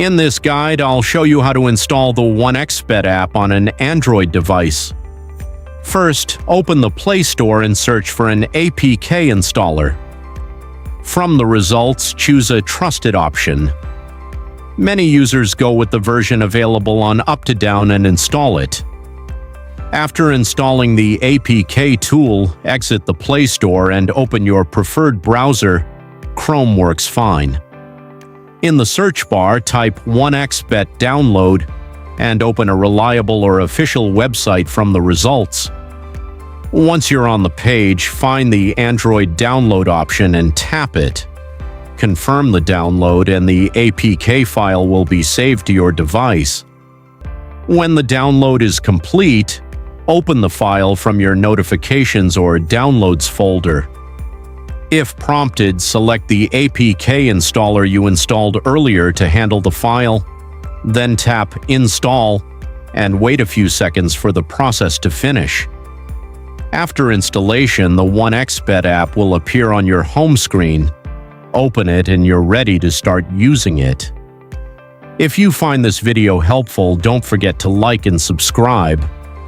In this guide, I'll show you how to install the 1xBet app on an Android device. First, open the Play Store and search for an APK installer. From the results, choose a trusted option. Many users go with the version available on UpToDown and install it. After installing the APK tool, exit the Play Store and open your preferred browser. Chrome works fine. In the search bar, type 1xBet download and open a reliable or official website from the results. Once you're on the page, find the Android download option and tap it. Confirm the download and the APK file will be saved to your device. When the download is complete, open the file from your notifications or downloads folder. If prompted, select the APK installer you installed earlier to handle the file, then tap Install and wait a few seconds for the process to finish. After installation, the 1xBet app will appear on your home screen. Open it and you're ready to start using it. If you find this video helpful, don't forget to like and subscribe.